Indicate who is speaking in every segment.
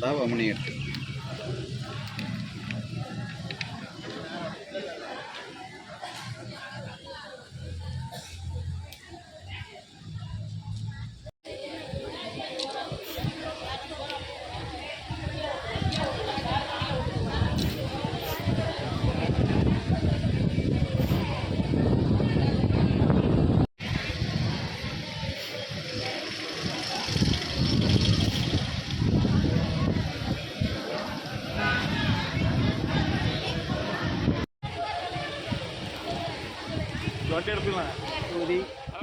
Speaker 1: தாவா மணி 8.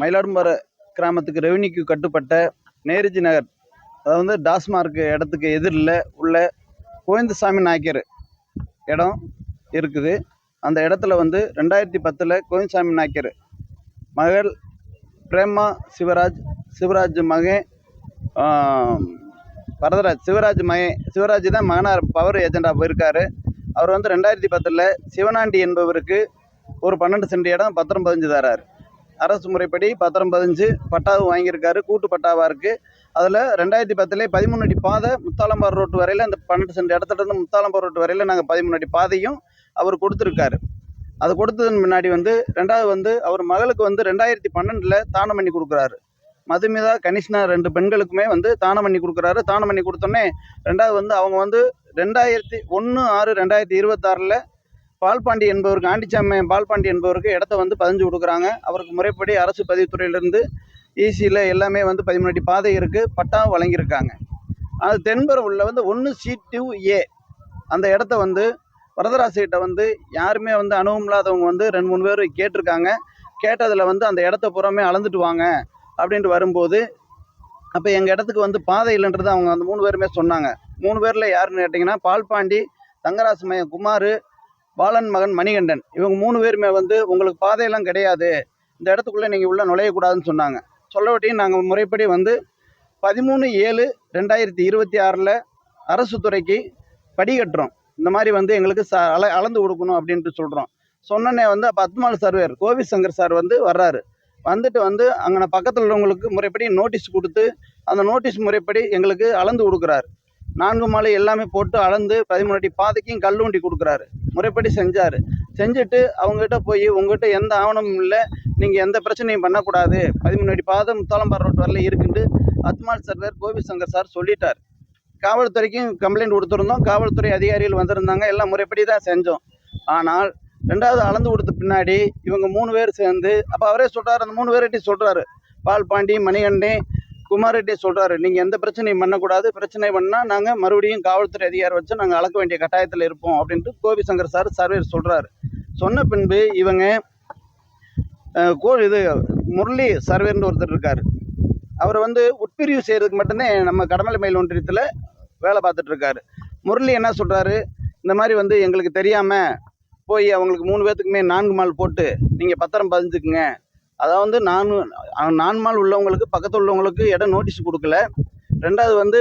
Speaker 1: மயிலாடும்பாறை கிராமத்துக்கு ரெவென்யூக்கு கட்டுப்பட்ட நேருஜி நகர், அதாவது டாஸ்மார்க் இடத்துக்கு எதிரில் உள்ள கோவிந்தசாமி நாயக்கர் இடம் இருக்குது. அந்த இடத்துல 2010 கோவிந்தசாமி நாயக்கர் மகள் பிரேமா சிவராஜ் மகன் வரதராஜ் சிவராஜ் தான் மகனார் பவர் ஏஜெண்டாக போயிருக்காரு. அவர் 2010 சிவனாண்டி என்பவருக்கு ஒரு 12 சென்ட் இடம் பத்திரம் பதிஞ்சு தராரு. அரசு முறைப்படி பத்திரம் பதிஞ்சு பட்டாவும் வாங்கியிருக்காரு. கூட்டு பட்டாவாக இருக்குது. அதில் 2010 13 அடி பாதை முத்தாலம்பாறை ரோட்டு வரையில், அந்த 12 சென்ட் இடத்துலேருந்து முத்தாலம்பாறை ரோட்டு வரையில் நாங்கள் 13 அடி பாதையும் அவர் கொடுத்துருக்காரு. அது கொடுத்ததன் முன்னாடி ரெண்டாவது அவர் மகளுக்கு 2012 தானம் பண்ணி கொடுக்குறாரு. மதுமிதா கனிஷ்ணா 2 பெண்களுக்குமே தானம் பண்ணி கொடுக்குறாரு. தானம் பண்ணி கொடுத்தோன்னே ரெண்டாவது அவங்க 2001/6/2026 பால்பாண்டி என்பவருக்கு, ஆண்டிச்சாமி பால்பாண்டி என்பவருக்கு இடத்த பதிஞ்சு கொடுக்குறாங்க. அவருக்கு முறைப்படி அரசு பதிவுத்துறையிலேருந்து ஈசியில் எல்லாமே 13 அடி பாதை இருக்குது, பட்டாவும் வழங்கியிருக்காங்க. அது தென்புறம் உள்ள 1C2A அந்த இடத்த வரதராசிகிட்ட யாருமே அனுபவம் இல்லாதவங்க 2-3 பேர் கேட்டிருக்காங்க. கேட்டதில் அந்த இடத்த புறமே அளந்துட்டு வாங்க அப்படின்ட்டு வரும்போது, அப்போ எங்கள் இடத்துக்கு பாதை இல்லைன்றது அவங்க அந்த 3 பேருமே சொன்னாங்க. 3 பேரில் யாருன்னு கேட்டிங்கன்னா, பால்பாண்டி, தங்கராசு மையம் குமார், பாலன் மகன் மணிகண்டன், இவங்க 3 பேருமே உங்களுக்கு பாதையெல்லாம் கிடையாது, இந்த இடத்துக்குள்ளே நீங்கள் உள்ளே நுழையக்கூடாதுன்னு சொன்னாங்க. சொல்லவட்டியும் நாங்கள் முறைப்படி 13/7/2026 அரசு துறைக்கு படி கட்டுறோம். இந்த மாதிரி எங்களுக்கு அளந்து கொடுக்கணும் அப்படின்ட்டு சொல்கிறோம். சொன்னோன்னே அப்போ அத்மால் சர்வேர் கோவி சங்கர் சார் வர்றாரு. வந்துட்டு அங்கே பக்கத்தில் உள்ளவங்களுக்கு முறைப்படி நோட்டீஸ் கொடுத்து, அந்த நோட்டீஸ் முறைப்படி எங்களுக்கு அளந்து கொடுக்குறாரு. 4 மாலை எல்லாமே போட்டு அளந்து 13 அடி பாதைக்கும் கல்லுண்டி கொடுக்குறாரு. முறைப்படி செஞ்சார். செஞ்சுட்டு அவங்ககிட்ட போய், உங்ககிட்ட எந்த ஆவணமும் இல்லை, நீங்கள் எந்த பிரச்சனையும் பண்ணக்கூடாது, 13 அடி பாதை முத்தாலம்பாறை ரோட்டு வரல இருக்குன்ட்டு அத்மால் சர்வேர் கோவி சங்கர் சார் சொல்லிட்டார். காவல்துறைக்கும் கம்ப்ளைண்ட் கொடுத்துருந்தோம். காவல்துறை அதிகாரிகள் வந்திருந்தாங்க. எல்லாம் முறைப்படி தான் செஞ்சோம். ஆனால் 2வது அளந்து கொடுத்த பின்னாடி இவங்க 3 பேர் சேர்ந்து, அப்போ அவரே சொல்கிறார், அந்த 3 பேர்கிட்டையும் சொல்கிறாரு, பால்பாண்டி, மணிகண்டன், குமார்கிட்டே சொல்கிறாரு, நீங்கள் எந்த பிரச்சனையும் பண்ணக்கூடாது, பிரச்சனை பண்ணால் நாங்கள் மறுபடியும் காவல்துறை அதிகாரி வச்சு நாங்கள் அளக்க வேண்டிய கட்டாயத்தில் இருப்போம் அப்படின்ட்டு கோவி சங்கர் சார் சர்வேர் சொல்கிறாரு. சொன்ன பின்பு இவங்க முரளி சர்வேர்னு ஒருத்தர் இருக்கார். அவர் உட்பிரிவு செய்கிறதுக்கு மட்டும்தான் நம்ம கடமலை மயில் ஒன்றியத்தில் வேலை பார்த்துட்ருக்காரு. முரளி என்ன சொல்கிறாரு, இந்த மாதிரி எங்களுக்கு தெரியாமல் போய் அவங்களுக்கு 3 பேர்த்துக்குமே 4 மால் போட்டு நீங்கள் பத்திரம் பதிஞ்சுக்குங்க. அதாவது 4 மால் உள்ளவங்களுக்கு, பக்கத்தில் உள்ளவங்களுக்கு இடம் நோட்டீஸ் கொடுக்கல. 2வது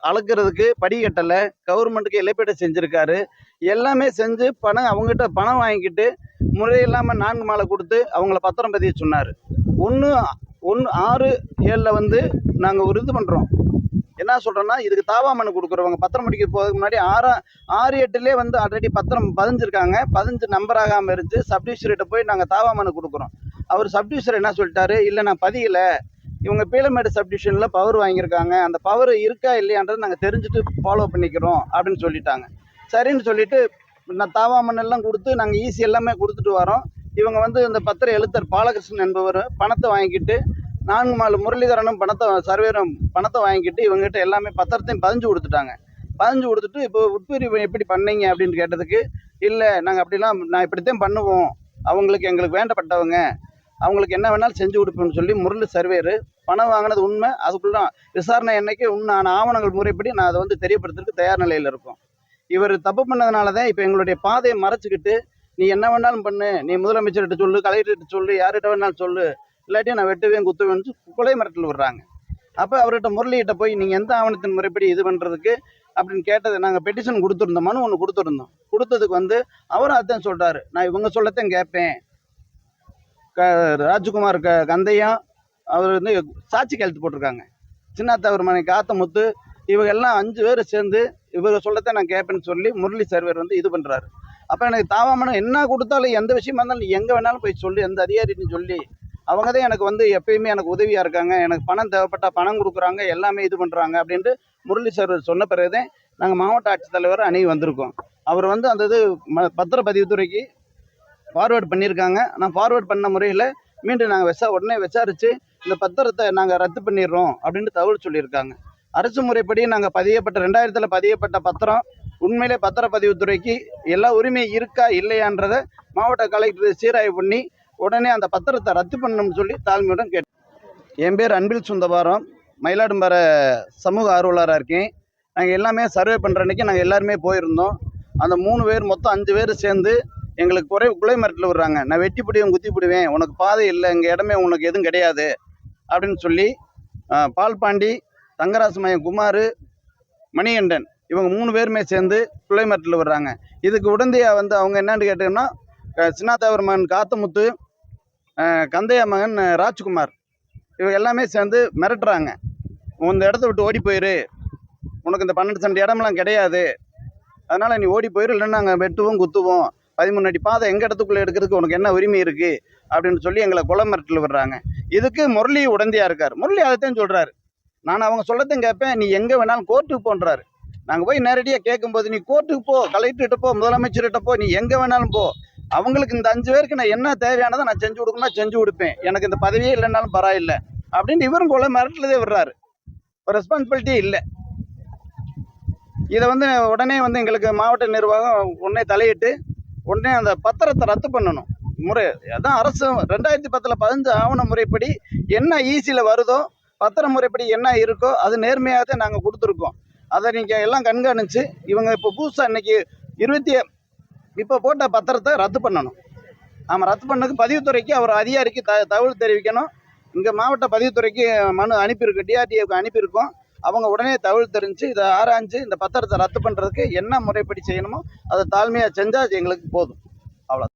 Speaker 1: அளக்கிறதுக்கு படி கட்டலை, கவர்மெண்ட்டுக்கு இழப்பீடு செஞ்சுருக்காரு. எல்லாமே செஞ்சு அவங்ககிட்ட பணம் வாங்கிக்கிட்டு முறையில்லாமல் 4 மாலை கொடுத்து அவங்கள பத்திரம் பதிய சொன்னார். 1/6/7 நாங்கள் ஒரு இது பண்ணுறோம். என்ன சொல்கிறோன்னா, இதுக்கு தாவா மனு கொடுக்குறவங்க பத்திரம் முடிக்க போகிறதுக்கு முன்னாடி 6/8 ஆல்ரெடி பத்திரம் பதிஞ்சிருக்காங்க. பதிஞ்சு நம்பர் ஆகாமல் இருந்துச்சு. சப்டிவிஷர்கிட்ட போய் நாங்கள் தாவா மனு கொடுக்குறோம். அவர் சப்டிவிஷர் என்ன சொல்லிட்டாரு, இல்லை நான் பதியலை, இவங்க பீளமேடு சப்டிவிஷனில் பவர் வாங்கியிருக்காங்க, அந்த பவர் இருக்கா இல்லையான்றது நாங்கள் தெரிஞ்சுட்டு ஃபாலோ பண்ணிக்கிறோம் அப்படின்னு சொல்லிட்டாங்க. சரின்னு சொல்லிட்டு நான் தாவா மண்ணெல்லாம் கொடுத்து நாங்கள் ஈஸி எல்லாமே கொடுத்துட்டு வரோம். இவங்க இந்த பத்திர எழுத்தர் பாலகிருஷ்ணன் என்பவர் பணத்தை வாங்கிக்கிட்டு, 4 மால் முரளிதரனும் சர்வேரும் பணத்தை வாங்கிக்கிட்டு இவங்ககிட்ட எல்லாமே பத்திரத்தையும் பதிஞ்சு கொடுத்துட்டாங்க. பதிஞ்சு கொடுத்துட்டு, இப்போ உட்பிரிவு எப்படி பண்ணீங்க அப்படின்னு கேட்டதுக்கு, இல்லை நாங்கள் அப்படிலாம் நான் இப்படித்தான் பண்ணுவோம், எங்களுக்கு வேண்டப்பட்டவங்க, அவங்களுக்கு என்ன வேணாலும் செஞ்சு கொடுப்போம்னு சொல்லி முரளி சர்வேரு பணம் வாங்கினது உண்மை. அதுக்குள்ள விசாரணை என்னைக்கு உண்மையான ஆவணங்கள் முறைப்படி நான் அதை தெரியப்படுத்துறதுக்கு தயார் நிலையில் இருக்கோம். இவர் தப்பு பண்ணதுனால தான் இப்போ எங்களுடைய பாதையை மறைச்சிக்கிட்டு, நீ என்ன வேணாலும் பண்ணு, நீ முதலமைச்சர்கிட்ட சொல்லு, கலெக்டர்கிட்ட சொல்லு, யார்கிட்ட வேணாலும் சொல்லு, இல்லாட்டியும் நான் வெட்டுவேன் குத்துவேன்னு கொலை மிரட்டல் விடுறாங்க. அப்போ அவர்கிட்ட முரளிகிட்ட போய், நீங்கள் எந்த ஆவணத்தின் முறைப்படி இது பண்ணுறதுக்கு அப்படின்னு கேட்டது, நாங்கள் பெட்டிஷன் கொடுத்துருந்தோம், மனு ஒன்று கொடுத்துருந்தோம். கொடுத்ததுக்கு அவரும் அதான் சொல்கிறாரு, நான் இவங்க சொல்லத்தான் கேட்பேன். ராஜ்குமார் கந்தையா அவர் சாட்சி கையெழுத்து போட்டிருக்காங்க. சின்னத்தவர் மனை காத்தமுத்து இவங்க எல்லாம் 5 பேர் சேர்ந்து இவங்க சொல்லத்தை நான் கேட்பேன்னு சொல்லி முரளி சர்வர் வந்து இது பண்ணுறாரு. அப்போ எனக்கு தாவாமனை என்ன கொடுத்தாலும் எந்த விஷயமா இருந்தாலும் நீ எங்கே வேணாலும் போய் சொல்லி எந்த அதிகாரின்னு சொல்லி அவங்க தான் எனக்கு வந்து எப்பயுமே எனக்கு உதவியாக இருக்காங்க. எனக்கு பணம் தேவைப்பட்டால் பணம் கொடுக்குறாங்க, எல்லாமே இது பண்ணுறாங்க அப்படின்ட்டு முரளி சர்வர் சொன்ன பிறகுதான் நாங்கள் மாவட்ட ஆட்சித்தலைவர் அணுகி வந்திருக்கோம். அவர் வந்து அந்த இது பத்திரப்பதிவுத்துறைக்கு ஃபார்வேர்ட் பண்ணியிருக்காங்க. நான் ஃபார்வேர்ட் பண்ண முறையில் மீண்டும் நாங்கள் உடனே விசாரித்து இந்த பத்திரத்தை நாங்கள் ரத்து பண்ணிடுறோம் அப்படின்ட்டு தகவல் சொல்லியிருக்காங்க. அரசு முறைப்படி நாங்கள் 2000 பதியப்பட்ட பத்திரம் உண்மையிலே பத்திரப்பதிவுத்துறைக்கு எல்லா உரிமை இருக்கா இல்லையான்றதை மாவட்ட கலெக்டர் சீராய்வு பண்ணி உடனே அந்த பத்திரத்தை ரத்து பண்ணணும்னு சொல்லி தாழ்மையுடன் கேட்டேன். என் பேர் அன்பில் சுந்தபாரம், மயிலாடும்பாறை சமூக ஆர்வலராக இருக்கேன். நாங்கள் எல்லாமே சர்வே பண்ணுற அன்றைக்கி நாங்கள் எல்லாருமே போயிருந்தோம். அந்த 3 பேர் மொத்தம் 5 பேர் சேர்ந்து எங்களுக்கு குலை மிரட்டல் விடுறாங்க. நான் வெட்டி பிடிவேன், குத்தி பிடிவேன், உனக்கு பாதை இல்லை, இங்கே இடமே உனக்கு எதுவும் கிடையாது அப்படின்னு சொல்லி பால்பாண்டி, தங்கராசுமயம் குமார், மணிகண்டன் இவங்க 3 பேருமே சேர்ந்து குலை மிரட்டல் விடுறாங்க. இதுக்கு உடந்தையாக வந்து அவங்க என்னன்னு கேட்டோம்னா சின்னாத்தவர் மகன் காத்தமுத்து, கந்தையா மகன் ராஜ்குமார் இவங்க எல்லாமே சேர்ந்து மிரட்டுறாங்க. இந்த இடத்த விட்டு ஓடி போயிரு, உனக்கு இந்த 12 சென்ட் இடமெல்லாம் கிடையாது, அதனால் நீ ஓடி போயிரு, இல்லைன்னா நாங்கள் வெட்டுவோம் குத்துவோம், 13 அடி பாதை எங்கள் இடத்துக்குள்ளே எடுக்கிறதுக்கு உனக்கு என்ன உரிமை இருக்குது அப்படின்னு சொல்லி எங்களை கொலை மிரட்டல் விடுறாங்க. இதுக்கு முரளி உடந்தையாக இருக்கார். முரளி அதைத்தான் சொல்கிறாரு, நான் அவங்க சொல்லத்தையும் கேட்பேன், நீ எங்கே வேணாலும் கோர்ட்டுக்கு போன்றாரு. நாங்கள் போய் நேரடியாக கேட்கும்போது நீ கோர்ட்டுக்கு போ, கலெக்டர்கிட்ட போ, முதலமைச்சர்கிட்ட போ, நீ எங்கே வேணாலும் போ, அவங்களுக்கு இந்த 5 பேருக்கு நான் என்ன தேவையானதை நான் செஞ்சு கொடுக்கணும், செஞ்சு கொடுப்பேன், எனக்கு இந்த பதவியே இல்லைன்னாலும் பரவாயில்லை அப்படின்னு இவரும் கொலை மிரட்டலதே விடுறாரு. இப்போ ரெஸ்பான்சிபிலிட்டி இல்லை. இதை வந்து உடனே வந்து எங்களுக்கு மாவட்ட நிர்வாகம் உடனே தலையிட்டு உடனே அந்த பத்திரத்தை ரத்து பண்ணணும். முறை அதான் அரசு 2010 15 ஆவண முறைப்படி என்ன ஈஸியில் வருதோ, பத்திர முறைப்படி என்ன இருக்கோ அது நேர்மையாக தான் நாங்கள் கொடுத்துருக்கோம். அதை நீங்கள் எல்லாம் கண்காணித்து இவங்க இப்போ புதுசாக இன்னைக்கு இப்போ போட்ட பத்திரத்தை ரத்து பண்ணணும். ஆமாம், ரத்து பண்ணதுக்கு பதிவுத்துறைக்கு அவர் அதிகாரிக்கு தகவல் தெரிவிக்கணும். இங்கே மாவட்ட பதிவுத்துறைக்கு மனு அனுப்பியிருக்கு, டிஆர்டிஏவுக்கு அனுப்பியிருக்கோம். அவங்க உடனே தகவல் தெரிஞ்சு இதை ஆராய்ஞ்சு இந்த பத்திரத்தை ரத்து பண்ணுறதுக்கு என்ன முறைப்படி செய்யணுமோ அதை தாழ்மையாக செஞ்சால் அது எங்களுக்கு போதும். அவ்வளோ.